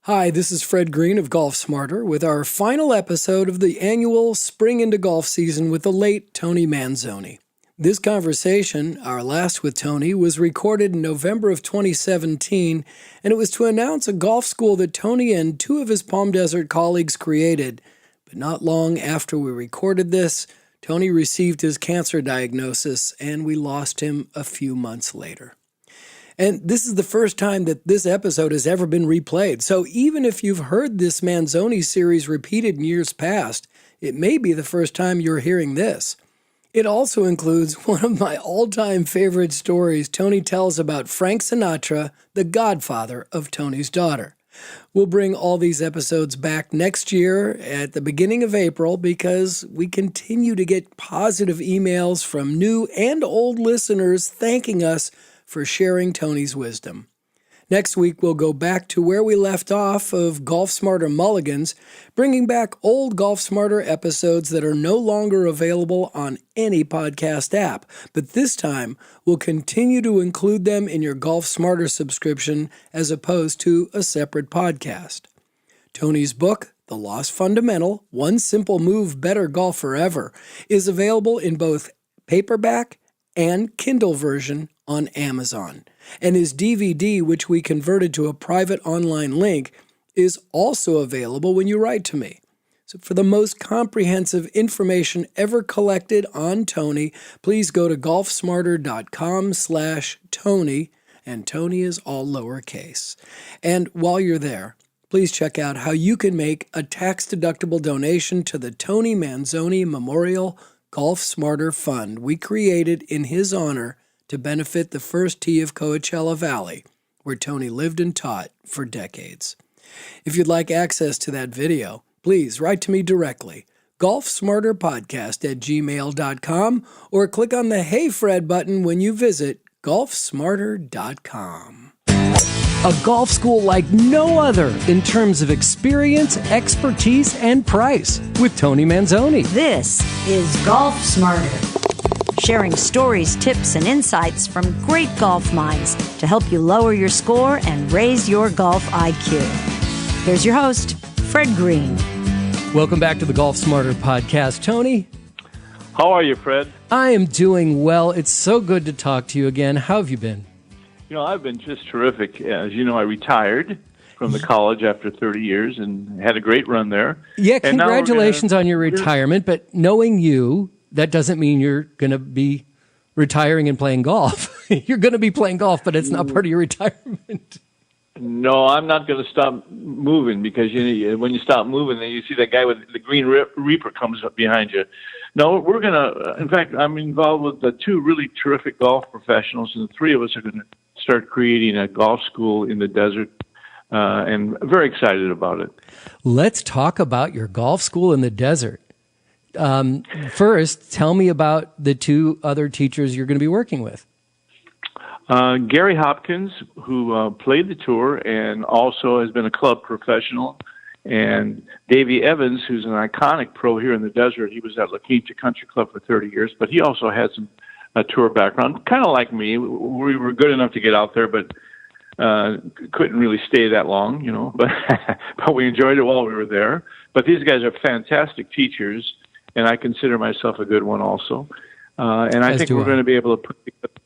Hi, this is Fred Green of Golf Smarter with our final episode of the annual Spring into Golf season with the late Tony Manzoni. This conversation, our last with Tony, was recorded in November of 2017, and it was to announce a golf school that Tony and two of his Palm Desert colleagues created. But not long after we recorded this, Tony received his cancer diagnosis, and we lost him a few months later. And this is the first time that this episode has ever been replayed. So even if you've heard this Manzoni series repeated in years past, it may be the first time you're hearing this. It also includes one of my all-time favorite stories Tony tells about Frank Sinatra, the godfather of Tony's daughter. We'll bring all these episodes back next year at the beginning of April because we continue to get positive emails from new and old listeners thanking us for sharing Tony's wisdom. Next week, we'll go back to where we left off of Golf Smarter Mulligans, bringing back old Golf Smarter episodes that are no longer available on any podcast app. But this time, we'll continue to include them in your Golf Smarter subscription as opposed to a separate podcast. Tony's book, The Lost Fundamental, One Simple Move Better Golf Forever, is available in both paperback and Kindle version on Amazon. And his DVD, which we converted to a private online link, is also available when you write to me. So for the most comprehensive information ever collected on Tony, please go to golfsmarter.com/Tony, and Tony is all lowercase. And while you're there, please check out how you can make a tax-deductible donation to the Tony Manzoni Memorial Golf Smarter Fund we created in his honor to benefit the first tee of Coachella Valley, where Tony lived and taught for decades. If you'd like access to that video, please write to me directly, golfsmarterpodcast@gmail.com, or click on the Hey Fred button when you visit golfsmarter.com. A golf school like no other in terms of experience, expertise, and price with Tony Manzoni. This is Golf Smarter, sharing stories, tips, and insights from great golf minds to help you lower your score and raise your golf IQ. Here's your host, Fred Green. Welcome back to the Golf Smarter podcast. Tony? How are you, Fred? I am doing well. It's so good to talk to you again. How have you been? You know, I've been just terrific. As you know, I retired from the college after 30 years and had a great run there. Yeah, congratulations on your retirement, but knowing you, that doesn't mean you're going to be retiring and playing golf. You're going to be playing golf, but it's not part of your retirement. No, I'm not going to stop moving because when you stop moving, then you see that guy with the Green Reaper comes up behind you. No, we're going to, in fact, I'm involved with the two really terrific golf professionals, and the three of us are going to start creating a golf school in the desert, and very excited about it. Let's talk about your golf school in the desert. First, tell me about the two other teachers you're going to be working with. Garry Hopkins, who played the tour and also has been a club professional, and Davey Evans, who's an iconic pro here in the desert. He was at La Quinta Country Club for 30 years, but he also had some tour background, kind of like me. We were good enough to get out there, but couldn't really stay that long, you know. But but we enjoyed it while we were there. But these guys are fantastic teachers, and I consider myself a good one also. And I think we're going to be able to put,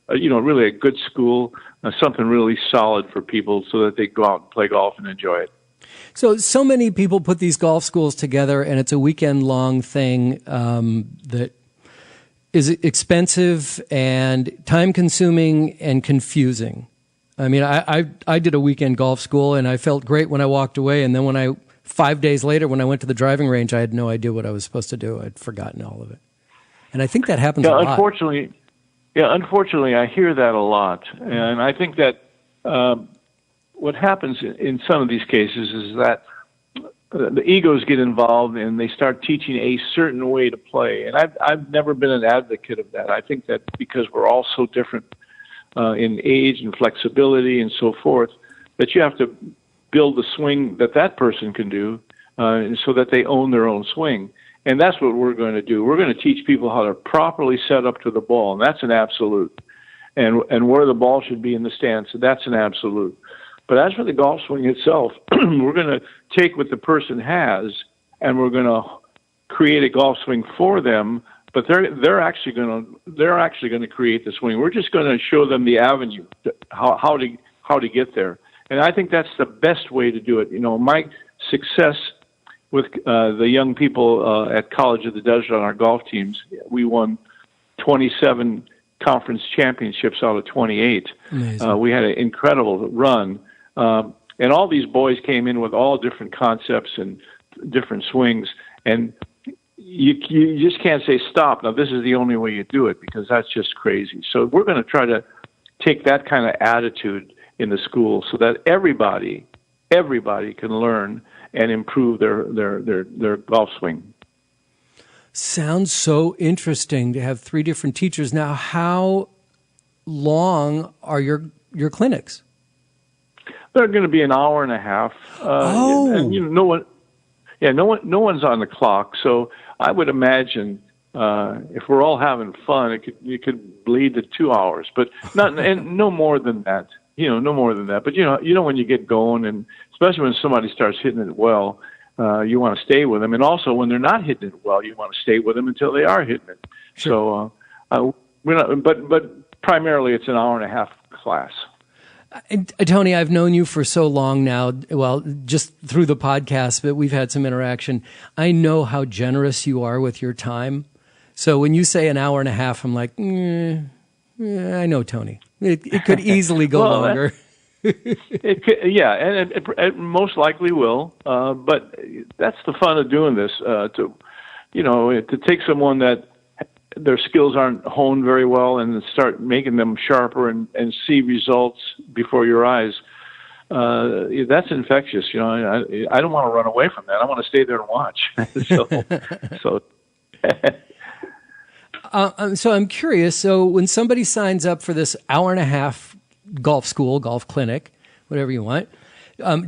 really a good school, something really solid for people so that they go out and play golf and enjoy it. So many people put these golf schools together, and it's a weekend-long thing that is expensive and time-consuming and confusing. I mean, I did a weekend golf school, and I felt great when I walked away, and then 5 days later, when I went to the driving range, I had no idea what I was supposed to do. I'd forgotten all of it. And I think that happens a lot. Unfortunately, I hear that a lot. And I think that what happens in some of these cases is that the egos get involved and they start teaching a certain way to play. And I've never been an advocate of that. I think that because we're all so different in age and flexibility and so forth, that you have to build the swing that person can do so that they own their own swing. And that's what we're going to do. We're going to teach people how to properly set up to the ball, and that's an absolute. And where the ball should be in the stance, that's an absolute. But as for the golf swing itself, we're going to take what the person has, and we're going to create a golf swing for them. But they're actually going to create the swing. We're just going to show them the avenue, how to get there. And I think that's the best way to do it. My success with the young people at College of the Desert on our golf teams, we won 27 conference championships out of 28. We had an incredible run. And all these boys came in with all different concepts and different swings. And you just can't say stop. Now, this is the only way you do it, because that's just crazy. So we're going to try to take that kind of attitude in the school so that everybody can learn and improve their golf swing. Sounds so interesting to have 3 different teachers. Now, how long are your clinics? They're going to be an hour and a half. And no one's on the clock. So I would imagine if we're all having fun, it could bleed to 2 hours, but no more than that. No more than that. But when you get going, and especially when somebody starts hitting it well, you want to stay with them. And also when they're not hitting it well, you want to stay with them until they are hitting it. Sure. So we're not. But primarily, it's an hour and a half class. Tony, I've known you for so long now, well, just through the podcast, but we've had some interaction. I know how generous you are with your time. So when you say an hour and a half, I'm like, I know, Tony. It could easily go longer. It most likely will. But that's the fun of doing this, to take someone that their skills aren't honed very well and start making them sharper and see results before your eyes. That's infectious. I don't want to run away from that. I want to stay there and watch. So I'm curious. So when somebody signs up for this hour and a half golf school, golf clinic, whatever you want,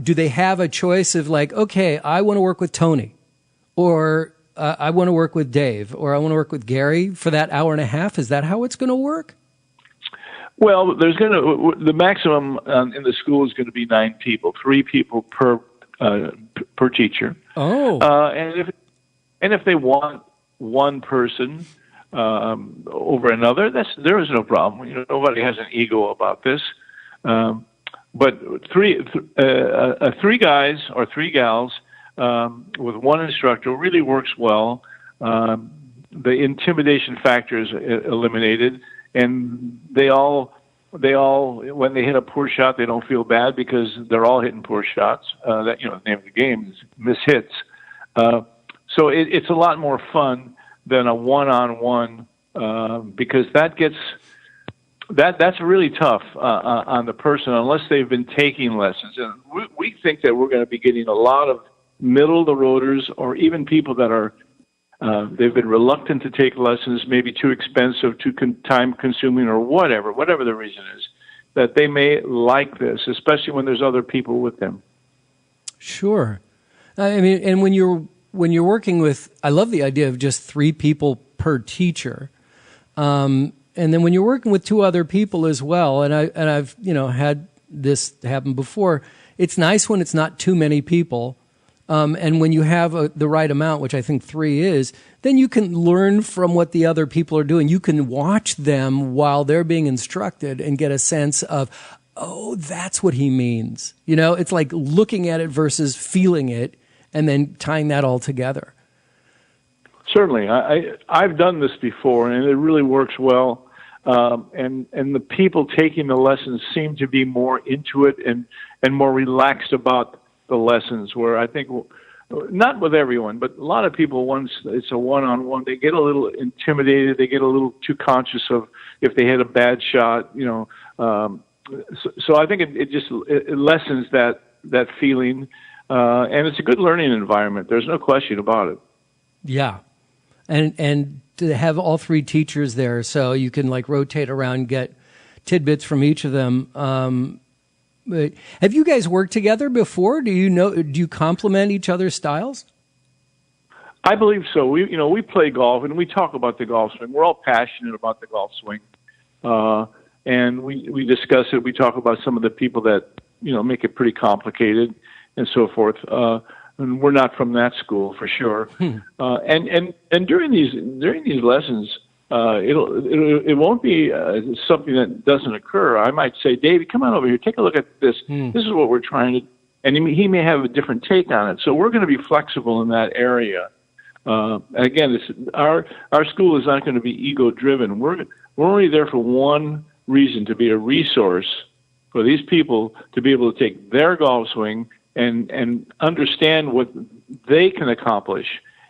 do they have a choice of like, okay, I want to work with Tony, or I want to work with Dave, or I want to work with Garry for that hour and a half? Is that how it's going to work? Well, the maximum in the school is going to be 9 people, 3 people per teacher. Oh, and if they want one person over another, there is no problem. Nobody has an ego about this. But 3 guys or 3 gals with one instructor really works well. The intimidation factor is eliminated, and they all when they hit a poor shot, they don't feel bad because they're all hitting poor shots. The name of the game is miss hits. So it's a lot more fun than a one-on-one because that's really tough on the person unless they've been taking lessons. And we think that we're going to be getting a lot of middle-of-the-roaders, or even people that are they've been reluctant to take lessons, maybe too expensive, too time-consuming, or whatever the reason is, that they may like this, especially when there's other people with them. Sure. I mean, and when you're working with, I love the idea of just 3 people per teacher. And then when you're working with 2 other people as well, and I've had this happen before, it's nice when it's not too many people. And when you have the right amount, which I think 3 is, then you can learn from what the other people are doing. You can watch them while they're being instructed and get a sense of, oh, that's what he means. It's like looking at it versus feeling it and then tying that all together. Certainly. I've done this before, and it really works well. And the people taking the lessons seem to be more into it and more relaxed about the lessons, where I think, not with everyone, but a lot of people, once it's a one-on-one, they get a little intimidated. They get a little too conscious of if they hit a bad shot, So I think it lessens that feeling, and it's a good learning environment. There's no question about it. Yeah. And to have all 3 teachers there, so you can like rotate around, get tidbits from each of them. But have you guys worked together before? Do you complement each other's styles? I believe so. We play golf and we talk about the golf swing. We're all passionate about the golf swing, and we discuss it. We talk about some of the people that make it pretty complicated and so forth. And we're not from that school for sure. And during these lessons, it won't be something that doesn't occur. I might say, Davey, come on over here, take a look at this. This is what we're trying to, and he may have a different take on it. So we're going to be flexible in that area. Again, our school is not going to be ego driven. We're only there for one reason, to be a resource for these people to be able to take their golf swing and understand what they can accomplish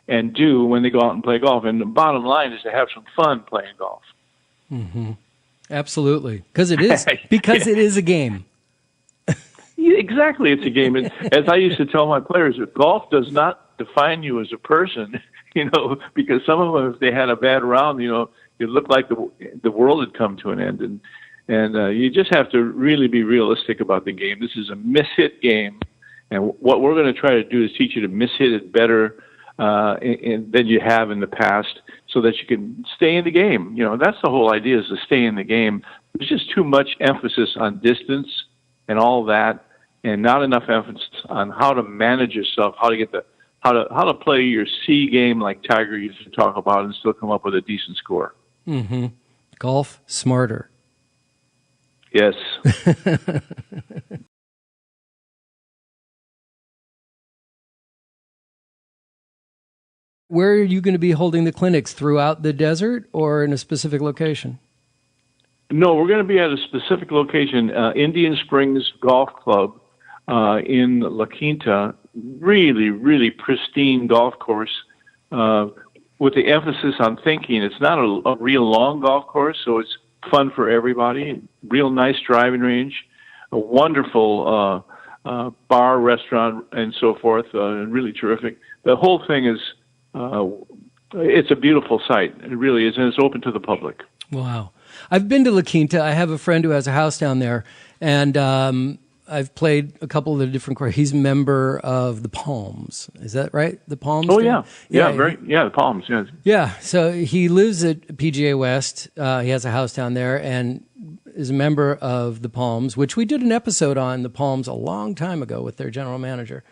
and do when they go out and play golf. And the bottom line is to have some fun playing golf. Mm-hmm. Absolutely. Because it is a game. Yeah, exactly. It's a game. And as I used to tell my players, golf does not define you as a person, because some of them, if they had a bad round, it looked like the world had come to an end. And you just have to really be realistic about the game. This is a miss-hit game. And what we're going to try to do is teach you to miss-hit it better than you have in the past, so that you can stay in the game. That's the whole idea, is to stay in the game. There's just too much emphasis on distance and all that, and not enough emphasis on how to manage yourself, how to play your C game like Tiger used to talk about, and still come up with a decent score. Mm-hmm. Golf smarter. Yes. Where are you going to be holding the clinics? Throughout the desert or in a specific location? No, we're going to be at a specific location, Indian Springs Golf Club in La Quinta. Really, really pristine golf course with the emphasis on thinking. It's not a real long golf course, so it's fun for everybody. Real nice driving range, a wonderful bar, restaurant, and so forth. Really terrific. The whole thing is, it's a beautiful site. It really is, and it's open to the public. Wow. I've been to La Quinta. I have a friend who has a house down there, and I've played a couple of the different courses. He's a member of the Palms. Is that right? The Palms? Oh, yeah. Yeah, the Palms, yes. Yeah, so he lives at PGA West. He has a house down there and is a member of the Palms, which we did an episode on the Palms a long time ago with their general manager.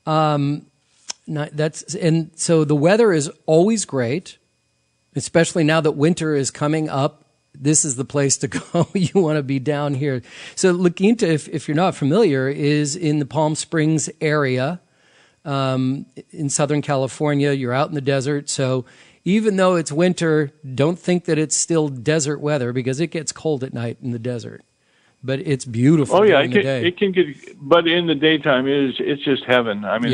And so the weather is always great, especially now that winter is coming up. This is the place to go. You want to be down here. So La Quinta, if you're not familiar, is in the Palm Springs area in Southern California. You're out in the desert. So even though it's winter, don't think that it's still desert weather, because it gets cold at night in the desert. But it's beautiful. Oh yeah, during the day. It can get, but in the daytime it's just heaven. I mean,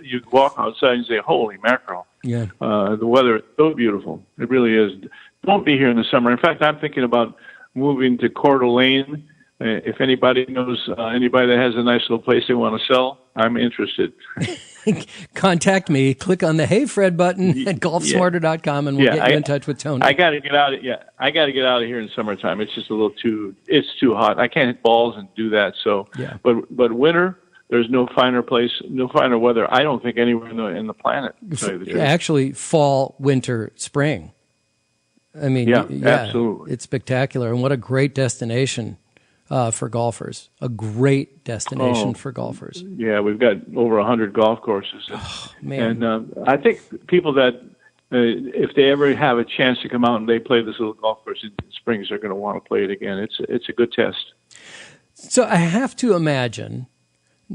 you walk outside and say, "Holy mackerel!" Yeah, the weather is so beautiful. It really is. Don't be here in the summer. In fact, I'm thinking about moving to Coeur d'Alene. If anybody knows anybody that has a nice little place they want to sell, I'm interested. Contact me. Click on the Hey Fred button at golfsmarter.com and we'll get you in touch with Tony. I got to get out of here in summertime. It's just a little too hot. I can't hit balls and do that. So, but winter, there's no finer place, no finer weather, I don't think, anywhere in the planet, to tell you the truth. Actually, fall, winter, spring. I mean, absolutely. It's spectacular. And what a great destination for golfers. A great destination for golfers. Yeah, we've got over 100 golf courses. Oh, man. And I think people that, if they ever have a chance to come out and they play this little golf course in Springs, they're going to want to play it again. It's a good test. So I have to imagine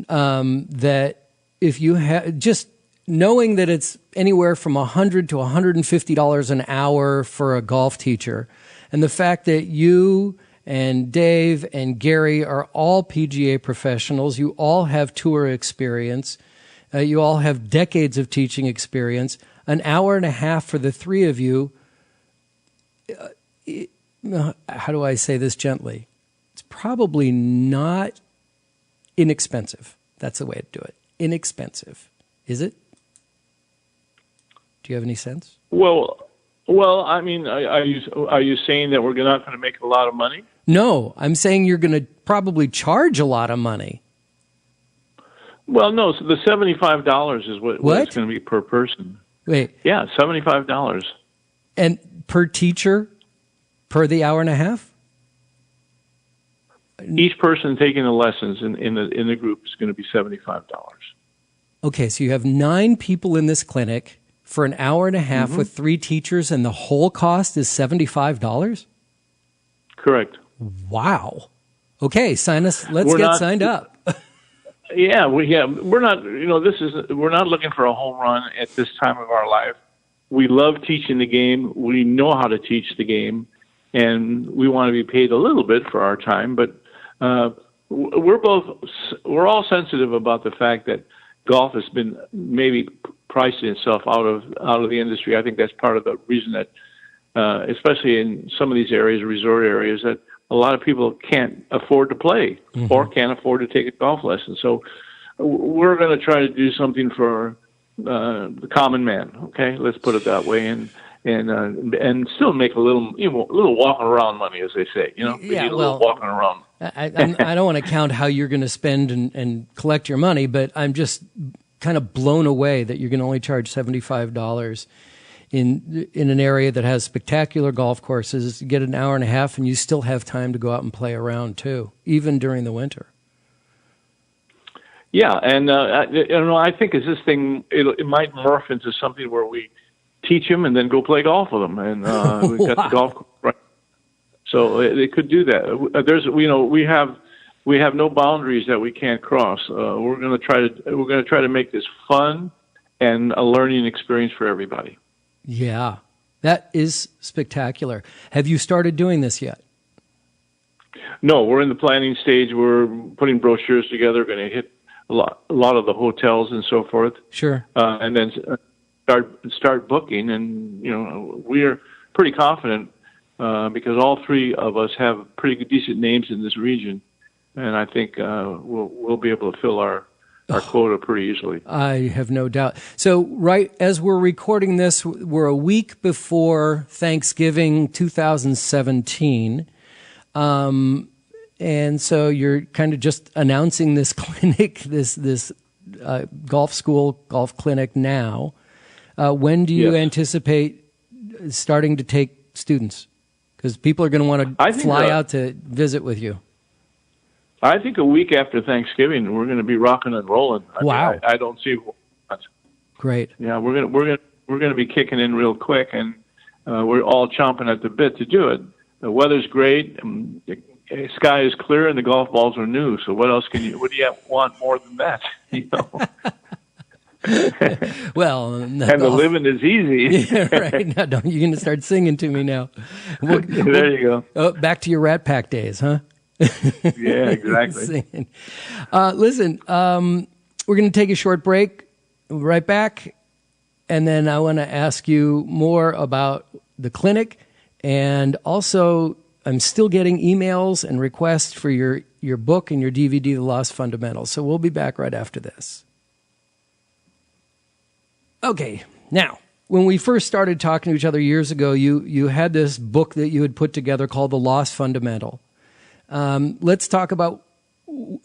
that if you have just knowing that it's anywhere from $100 to $150 an hour for a golf teacher, and the fact that you and Dave and Garry are all PGA professionals, you all have tour experience, you all have decades of teaching experience, an hour and a half for the three of you, how do I say this gently? It's probably not inexpensive. That's the way to do it. Inexpensive. Is it? Do you have any sense? Well, I mean, are you saying that we're not going to make a lot of money? No, I'm saying you're going to probably charge a lot of money. Well, no. So the $75 is what it's going to be per person. Wait. Yeah, $75. And per teacher, per the hour and a half? Each person taking the lessons in the group is going to be $75. Okay, so you have 9 people in this clinic for an hour and a half with 3 teachers, and the whole cost is $75? Correct. Wow. Okay, let's get signed up. We're not, we're not looking for a home run at this time of our life. We love teaching the game. We know how to teach the game, and we want to be paid a little bit for our time, but we're all sensitive about the fact that golf has been maybe pricing itself out of the industry. I think that's part of the reason that, especially in some of these areas, resort areas, that a lot of people can't afford to play or can't afford to take a golf lesson. So we're going to try to do something for the common man. Okay, let's put it that way, and still make a little walking around money, as they say. We need a little walking around. I don't want to count how you're going to spend and collect your money, but I'm just kind of blown away that you're going to only charge $75 in an area that has spectacular golf courses. You get an hour and a half, and you still have time to go out and play around too, even during the winter. Yeah, and I think as this thing, it might morph into something where we teach them and then go play golf with them, and we've got the golf right. So they could do that. We have no boundaries that we can't cross. We're going to try to make this fun and a learning experience for everybody. Yeah, that is spectacular. Have you started doing this yet? No, we're in the planning stage. We're putting brochures together. We're going to hit a lot of the hotels and so forth. Sure. And then start booking. And we're pretty confident because all 3 of us have pretty decent names in this region, and I think we'll be able to fill our quota pretty easily. I have no doubt. So right as we're recording this, we're a week before Thanksgiving 2017. And so you're kind of just announcing this clinic, this golf school, golf clinic now. When do you anticipate starting to take students? Because people are going to want to fly out to visit with you. I think a week after Thanksgiving, we're going to be rocking and rolling. Wow! I don't see. Great. Yeah, we're going to be kicking in real quick, and we're all chomping at the bit to do it. The weather's great, and the sky is clear, and the golf balls are new. So what else can you? What do you want more than that? Well, and the living is easy. Yeah, right. Now, you're going to start singing to me now. There you go. Oh, back to your Rat Pack days, huh? Yeah, exactly. Listen, we're going to take a short break. We'll be right back, and then I want to ask you more about the clinic, and also I'm still getting emails and requests for your book and your DVD, The Lost Fundamentals. So we'll be back right after this. Okay, now, when we first started talking to each other years ago, you had this book that you had put together called The Lost Fundamental. Let's talk about,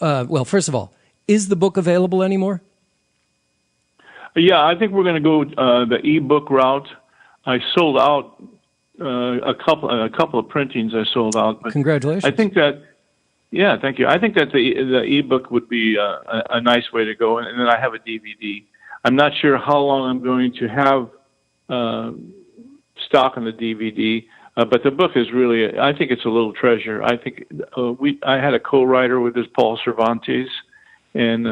first of all, is the book available anymore? Yeah, I think we're going to go the ebook route. I sold out a couple of printings. I sold out. But congratulations! I think that, yeah, thank you. I think that the ebook would be a nice way to go, and then I have a DVD. I'm not sure how long I'm going to have stock on the DVD. But the book is really, I think it's a little treasure. I think I had a co-writer with this, Paul Cervantes, and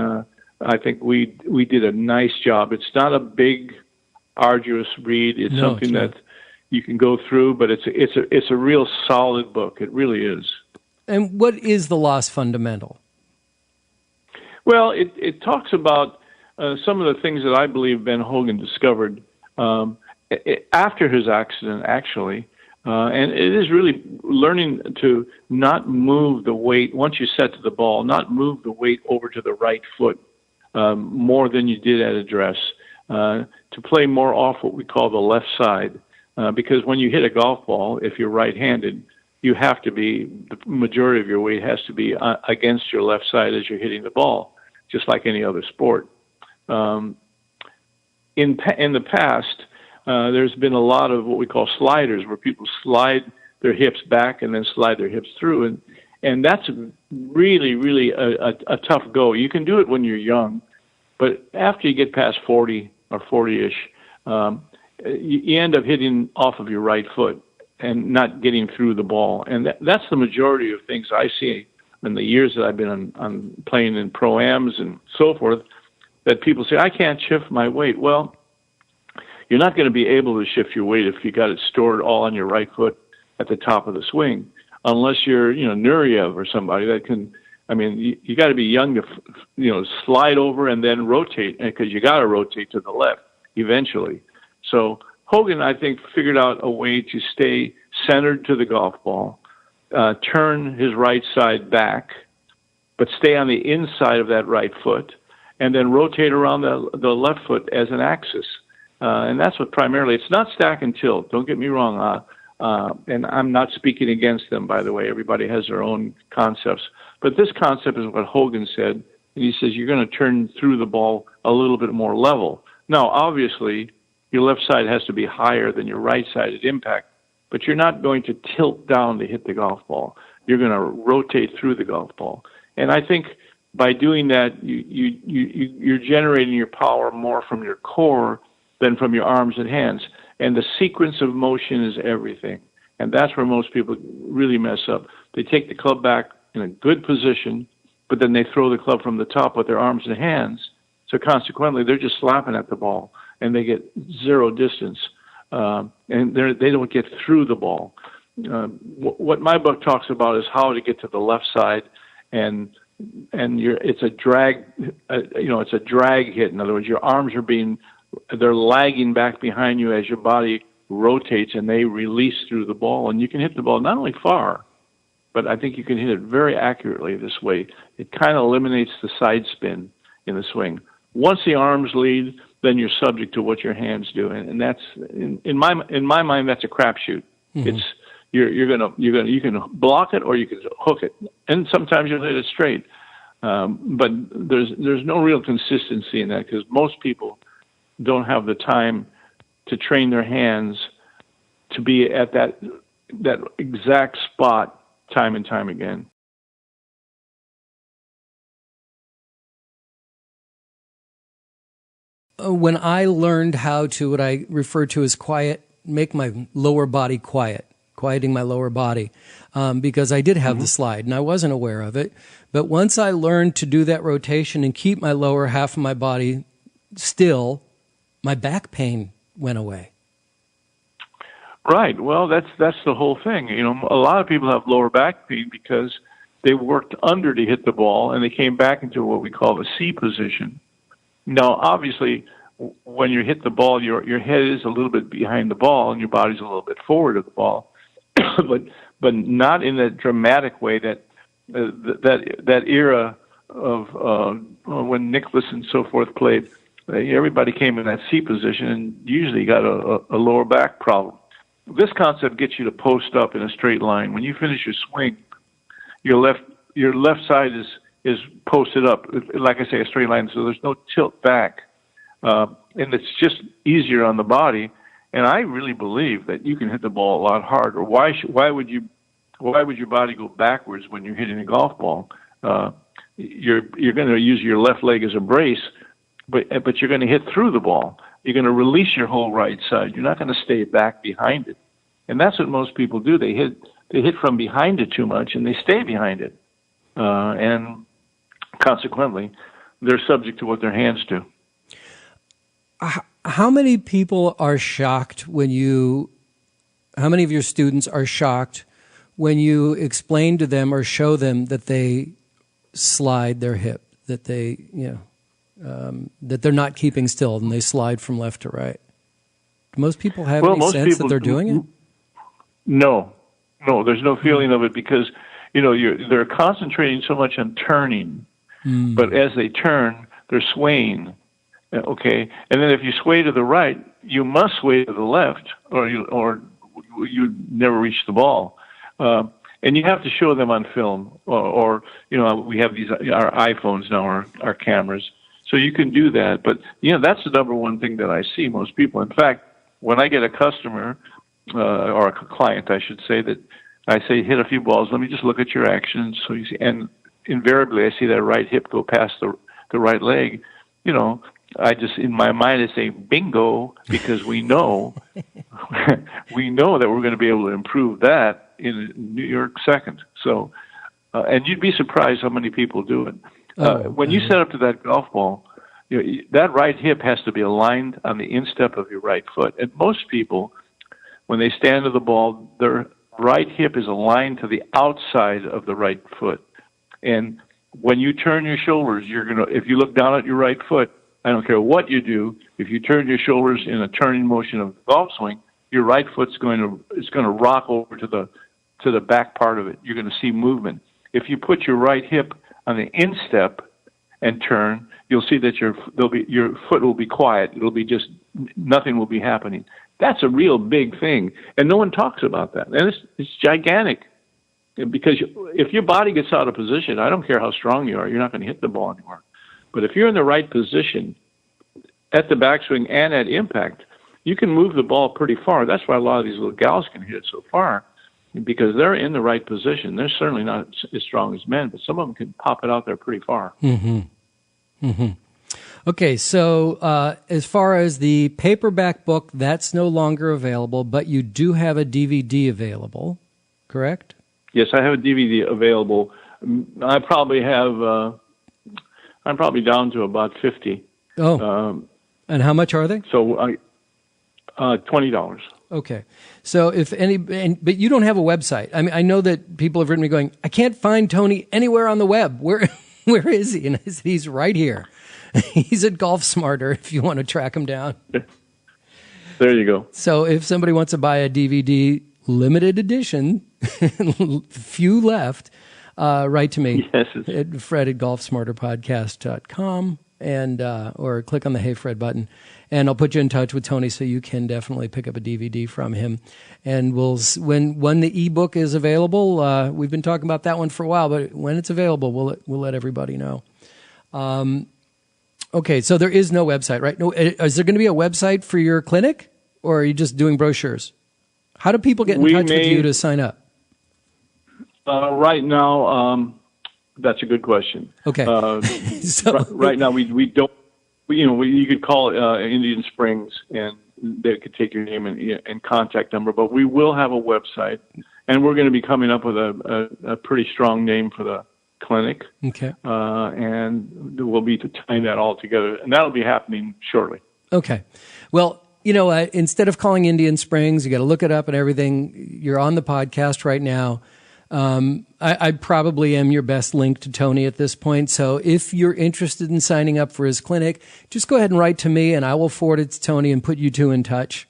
I think we did a nice job. It's not a big, arduous read. It's something that you can go through, but it's a real solid book. It really is. And what is The Lost Fundamental? Well, it talks about some of the things that I believe Ben Hogan discovered after his accident, actually. And it is really learning to not move the weight, once you set to the ball, not move the weight over to the right foot more than you did at address, to play more off what we call the left side. Because when you hit a golf ball, if you're right-handed, you have to be, the majority of your weight has to be against your left side as you're hitting the ball, just like any other sport. In the past, there's been a lot of what we call sliders, where people slide their hips back and then slide their hips through. And that's really, really a tough go. You can do it when you're young, but after you get past 40 or 40-ish, you end up hitting off of your right foot and not getting through the ball. And that's the majority of things I see in the years that I've been on playing in pro-ams and so forth, that people say, I can't shift my weight. Well, you're not going to be able to shift your weight if you got it stored all on your right foot at the top of the swing, unless you're, Nureyev or somebody that can. I mean, you got to be young to, slide over and then rotate, because you got to rotate to the left eventually. So Hogan, I think, figured out a way to stay centered to the golf ball, turn his right side back, but stay on the inside of that right foot, and then rotate around the left foot as an axis. And that's what primarily, it's not stack and tilt, don't get me wrong. And I'm not speaking against them, by the way. Everybody has their own concepts. But this concept is what Hogan said. And he says you're going to turn through the ball a little bit more level. Now, obviously, your left side has to be higher than your right side at impact, but you're not going to tilt down to hit the golf ball. You're going to rotate through the golf ball. And I think by doing that, you're generating your power more from your core than from your arms and hands. And the sequence of motion is everything. And that's where most people really mess up. They take the club back in a good position, but then they throw the club from the top with their arms and hands. So consequently, they're just slapping at the ball, and they get zero distance. And they don't get through the ball. What my book talks about is how to get to the left side, and it's a drag, it's a drag hit. In other words, your arms they're lagging back behind you as your body rotates, and they release through the ball. And you can hit the ball not only far, but I think you can hit it very accurately this way. It kind of eliminates the side spin in the swing. Once the arms lead, then you're subject to what your hands do, and that's in my mind that's a crapshoot. Mm-hmm. It's you can block it or you can hook it, and sometimes you'll hit it straight. But there's no real consistency in that, because most people don't have the time to train their hands to be at that exact spot time and time again. When I learned how to, what I refer to as make my lower body quieting my lower body, because I did have the slide and I wasn't aware of it. But once I learned to do that rotation and keep my lower half of my body still, my back pain went away. Right. Well, that's the whole thing. A lot of people have lower back pain because they worked under to hit the ball, and they came back into what we call the C position. Now, obviously, when you hit the ball, your head is a little bit behind the ball, and your body's a little bit forward of the ball, but not in that dramatic way that era of when Nicklaus and so forth played. Everybody came in that C position and usually got a lower back problem. This concept gets you to post up in a straight line. When you finish your swing, your left side is posted up, like I say, a straight line, so there's no tilt back. And it's just easier on the body. And I really believe that you can hit the ball a lot harder. Why would your body go backwards when you're hitting a golf ball? You're going to use your left leg as a brace, but you're going to hit through the ball. You're going to release your whole right side. You're not going to stay back behind it. And that's what most people do. They hit from behind it too much, and they stay behind it. And consequently, they're subject to what their hands do. How many people are shocked how many of your students are shocked when you explain to them or show them that they slide their hip, that they, that they're not keeping still and they slide from left to right? Do most people have any sense that they're doing it? No, there's no feeling of it, because, they're concentrating so much on turning, but as they turn, they're swaying. Okay, and then if you sway to the right, you must sway to the left, or you never reach the ball. And you have to show them on film, or we have our iPhones now, our cameras, so you can do that. But that's the number one thing that I see most people. In fact, when I get a customer or a client, I should say, that I say hit a few balls. Let me just look at your actions. So you see, and invariably I see that right hip go past the right leg. You know, I just in my mind I say bingo, because we know we know that we're going to be able to improve that in a New York second. So, and you'd be surprised how many people do it. When you set up to that golf ball, you know, that right hip has to be aligned on the instep of your right foot. And most people, when they stand to the ball, their right hip is aligned to the outside of the right foot. And when you turn your shoulders, if you look down at your right foot, I don't care what you do, if you turn your shoulders in a turning motion of the golf swing, your right foot's going to rock over to the back part of it. You're going to see movement. If you put your right hip on the instep and turn, you'll see that your foot will be quiet. It'll be just nothing will be happening. That's a real big thing, and no one talks about that. And it's gigantic, because if your body gets out of position, I don't care how strong you are, you're not going to hit the ball anymore. But if you're in the right position at the backswing and at impact, you can move the ball pretty far. That's why a lot of these little gals can hit it so far, because they're in the right position. They're certainly not as strong as men, but some of them can pop it out there pretty far. Mm-hmm. Mm-hmm. Okay, so as far as the paperback book, that's no longer available, but you do have a DVD available, correct? Yes, I have a DVD available. I probably have, I'm probably down to about 50. Oh, and how much are they? So $20. Okay. So but you don't have a website. I mean, I know that people have written me going, I can't find Tony anywhere on the web. Where is he? And I said, he's right here. He's at Golf Smarter if you want to track him down. There you go. So if somebody wants to buy a DVD, limited edition, few left, write to me at Fred at golfsmarterpodcast.com and or click on the Hey Fred button. And I'll put you in touch with Tony so you can definitely pick up a DVD from him. And when the ebook is available, we've been talking about that one for a while, but when it's available, we'll let everybody know. Okay, so there is no website, right? No, is there going to be a website for your clinic, or are you just doing brochures? How do people get in touch with you to sign up? Right now, that's a good question. Okay. Right now, we don't. You could call Indian Springs, and they could take your name and contact number. But we will have a website, and we're going to be coming up with a pretty strong name for the clinic. Okay. And we'll be tying that all together, and that'll be happening shortly. Okay. Well, instead of calling Indian Springs, you got to look it up and everything. You're on the podcast right now. I probably am your best link to Tony at this point. So if you're interested in signing up for his clinic, just go ahead and write to me, and I will forward it to Tony and put you two in touch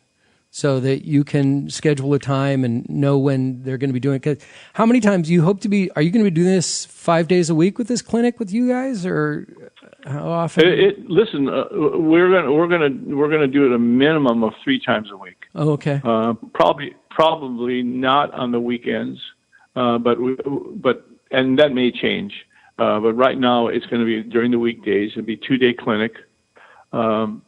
so that you can schedule a time and know when they're going to be doing it. How many times do you hope to be? Are you going to be doing this 5 days a week with this clinic with you guys, or how often? Listen, we're gonna do it a minimum of 3 times a week. Oh, okay. Probably not on the weekends. But that may change. But right now it's going to be during the weekdays. It'll be 2-day clinic. Or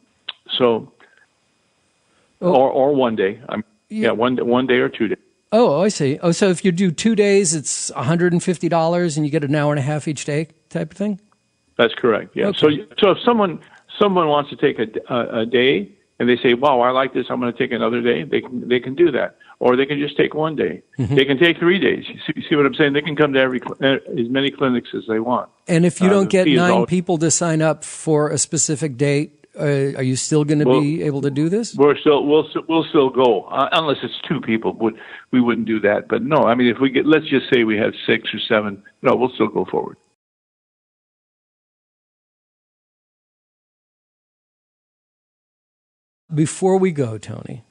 1 day. One day or 2 days. Oh, I see. Oh, so if you do 2 days, it's $150 and you get an hour and a half each day type of thing? That's correct. Yeah. Okay. So if someone wants to take a day and they say, wow, I like this, I'm going to take another day, they can do that. Or they can just take 1 day. Mm-hmm. They can take 3 days. You see what I'm saying? They can come to as many clinics as they want. And if you don't get 9 people to sign up for a specific date, are you still going to be able to do this? We'll still go unless it's 2 people. We wouldn't do that. But no, I mean, if we get, let's just say we have 6 or 7. No, we'll still go forward. Before we go, Tony,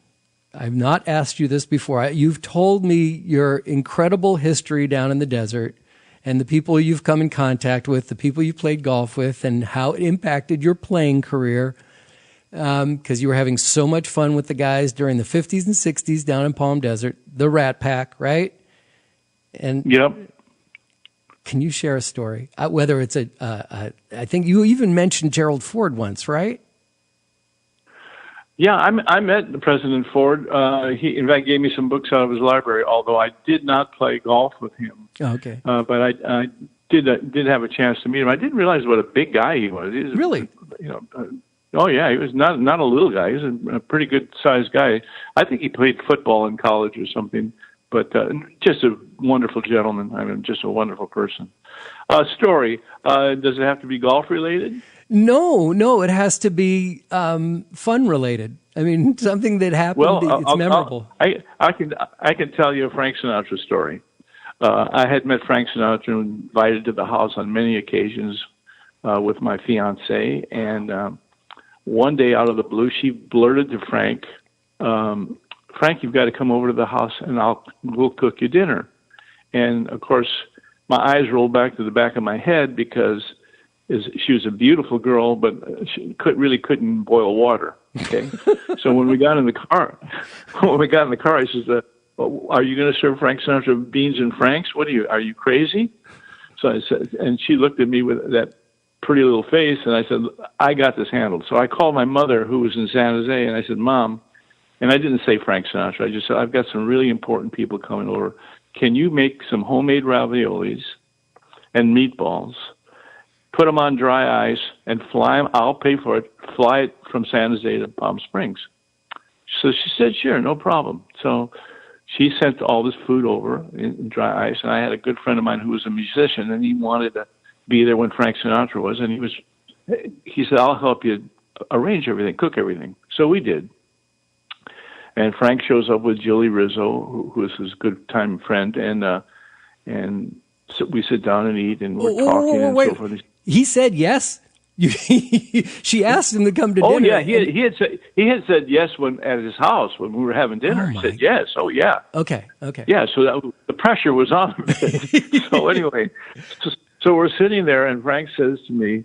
I've not asked you this before. You've told me your incredible history down in the desert and the people you've come in contact with, the people you played golf with, and how it impacted your playing career, because you were having so much fun with the guys during the 50s and 60s down in Palm Desert, the Rat Pack, right? And yep. Can you share a story? Whether it's I think you even mentioned Gerald Ford once, right? Yeah, I met President Ford. He, in fact, gave me some books out of his library, although I did not play golf with him. Oh, okay. But I did have a chance to meet him. I didn't realize what a big guy he was. Really? Oh, yeah, he was not a little guy. He was a pretty good-sized guy. I think he played football in college or something, but just a wonderful gentleman. I mean, just a wonderful person. Story, does it have to be golf-related? No, it has to be fun-related. I mean, something that happened, it's memorable. I can tell you a Frank Sinatra story. I had met Frank Sinatra and invited to the house on many occasions with my fiancée, and one day out of the blue, she blurted to Frank, Frank, you've got to come over to the house and we'll cook you dinner. And of course, my eyes rolled back to the back of my head because she was a beautiful girl, but she couldn't boil water. Okay. So when we got in the car, I says, are you going to serve Frank Sinatra beans and franks? Are you crazy? So I said, and she looked at me with that pretty little face, and I said, I got this handled. So I called my mother, who was in San Jose, and I said, Mom, and I didn't say Frank Sinatra, I just said, I've got some really important people coming over. Can you make some homemade raviolis and meatballs, put them on dry ice, and fly them? I'll pay for it. Fly it from San Jose to Palm Springs. So she said, sure, no problem. So she sent all this food over in dry ice, and I had a good friend of mine who was a musician, and he wanted to be there when Frank Sinatra was, and he said, I'll help you arrange everything, cook everything. So we did. And Frank shows up with Julie Rizzo, who is his good time friend, and so we sit down and eat, and we're talking and so forth. He said yes? She asked him to come to dinner. Oh, yeah, he had said yes at his house when we were having dinner. He said yes. Oh, yeah. Okay. Yeah, so the pressure was on a bit. So anyway, so we're sitting there, and Frank says to me,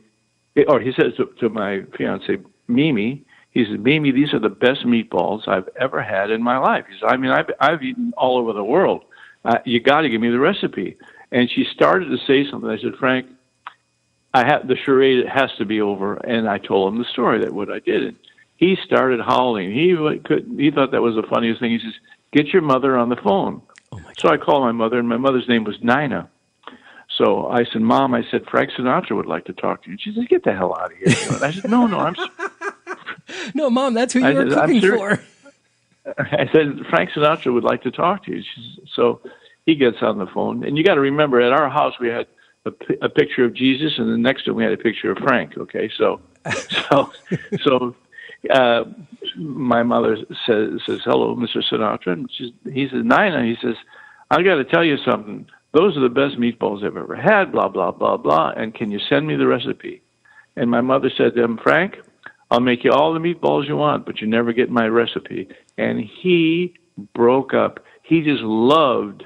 or he says to my fiancée, Mimi, he says, Mimi, these are the best meatballs I've ever had in my life. He says, I mean, I've eaten all over the world. You got to give me the recipe. And she started to say something. I said, Frank, the charade has to be over. And I told him the story, that what I did. And he started howling. He thought that was the funniest thing. He says, get your mother on the phone. Oh my God. So I called my mother, and my mother's name was Nina. So I said, Mom, I said, Frank Sinatra would like to talk to you. And she said, get the hell out of here. And I said, no, no, Mom, that's who you were cooking for. I said, Frank Sinatra would like to talk to you. So he gets on the phone. And you got to remember, at our house, we had a picture of Jesus, and then next to him we had a picture of Frank. Okay, so my mother says, hello, Mr. Sinatra. And he says, Nina, he says, I got to tell you something. Those are the best meatballs I've ever had, blah, blah, blah, blah. And can you send me the recipe? And my mother said to him, Frank, I'll make you all the meatballs you want, but you never get my recipe. And he broke up. He just loved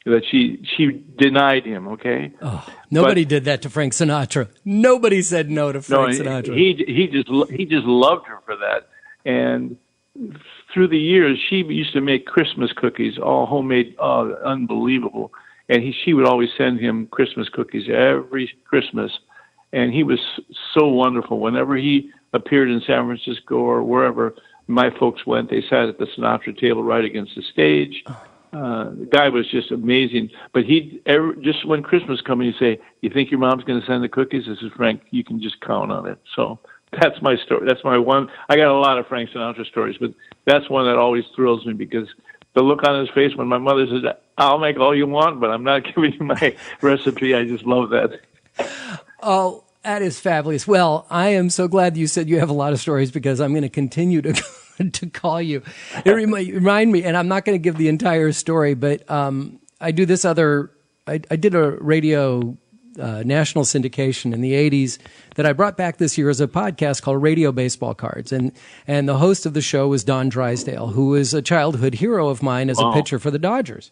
that she denied him, okay? Oh, nobody did that to Frank Sinatra. Nobody said no to Frank Sinatra. He just loved her for that. And through the years, she used to make Christmas cookies, all homemade, unbelievable. And she would always send him Christmas cookies every Christmas. And he was so wonderful. Whenever he appeared in San Francisco or wherever my folks went, they sat at the Sinatra table right against the stage. The guy was just amazing. But just when Christmas comes, he'd say, you think your mom's going to send the cookies? I said, Frank, you can just count on it. So that's my story. That's my one. I got a lot of Frank Sinatra stories, but that's one that always thrills me because the look on his face when my mother says, I'll make all you want, but I'm not giving you my recipe. I just love that. Oh, that is fabulous. Well, I am so glad you said you have a lot of stories because I'm going to continue to call you. It remind me, and I'm not going to give the entire story, but I do this other. I did a radio national syndication in the 80s that I brought back this year as a podcast called Radio Baseball Cards, and the host of the show was Don Drysdale, who is a childhood hero of mine as a pitcher for the Dodgers,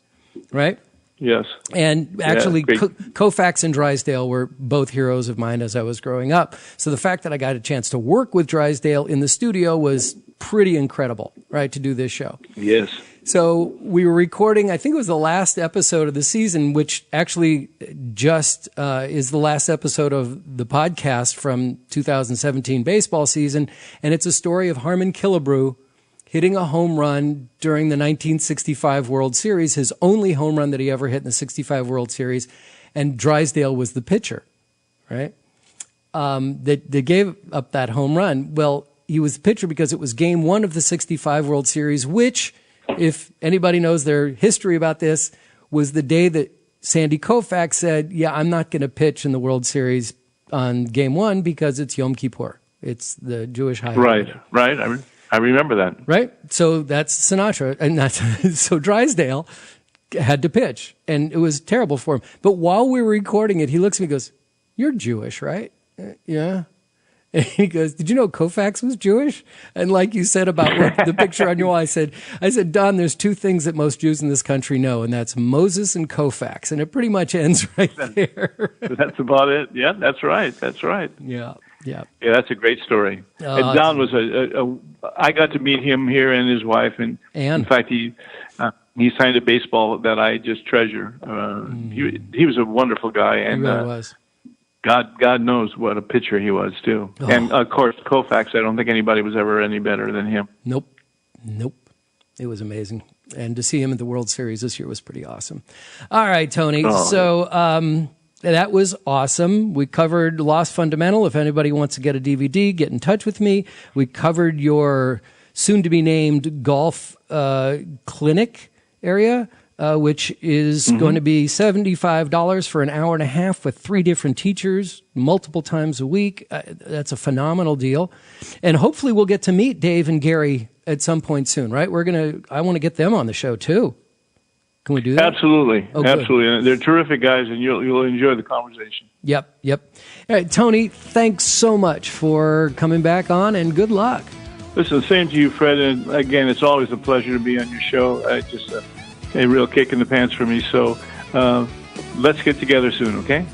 right? Yes. And actually, Koufax and Drysdale were both heroes of mine as I was growing up. So the fact that I got a chance to work with Drysdale in the studio was pretty incredible, right, to do this show. Yes. So we were recording, I think it was the last episode of the season, which actually just is the last episode of the podcast from 2017 baseball season. And it's a story of Harmon Killebrew hitting a home run during the 1965 World Series, his only home run that he ever hit in the 65 World Series. And Drysdale was the pitcher, right? That gave up that home run. Well, he was the pitcher because it was game one of the 65 World Series, which, if anybody knows their history about this, was the day that Sandy Koufax said, yeah, I'm not going to pitch in the World Series on game one because it's Yom Kippur. It's the Jewish high holiday. Right. I remember that. Right? So that's Sinatra. And so Drysdale had to pitch, and it was terrible for him. But while we were recording it, he looks at me and goes, you're Jewish, right? Yeah. And he goes, did you know Koufax was Jewish? And like you said about the picture on your wall, I said, Don, there's two things that most Jews in this country know, and that's Moses and Koufax. And it pretty much ends right there. That's about it. Yeah, that's right. Yeah. Yeah, that's a great story. And Don was I got to meet him here and his wife. And in fact, he signed a baseball that I just treasure. He was a wonderful guy. And he really was. God knows what a pitcher he was, too. Oh. And, of course, Koufax, I don't think anybody was ever any better than him. Nope. It was amazing. And to see him at the World Series this year was pretty awesome. All right, Tony. So that was awesome. We covered Lost Fundamental. If anybody wants to get a DVD, get in touch with me. We covered your soon-to-be-named golf clinic area, which is going to be $75 for an hour and a half with 3 different teachers multiple times a week. That's a phenomenal deal. And hopefully we'll get to meet Dave and Garry at some point soon, right? I want to get them on the show too. Can we do that? Absolutely. Absolutely. They're terrific guys, and you'll enjoy the conversation. Yep. All right, Tony, thanks so much for coming back on, and good luck. Listen, same to you, Fred. And again, it's always a pleasure to be on your show. Just a real kick in the pants for me. So let's get together soon, okay?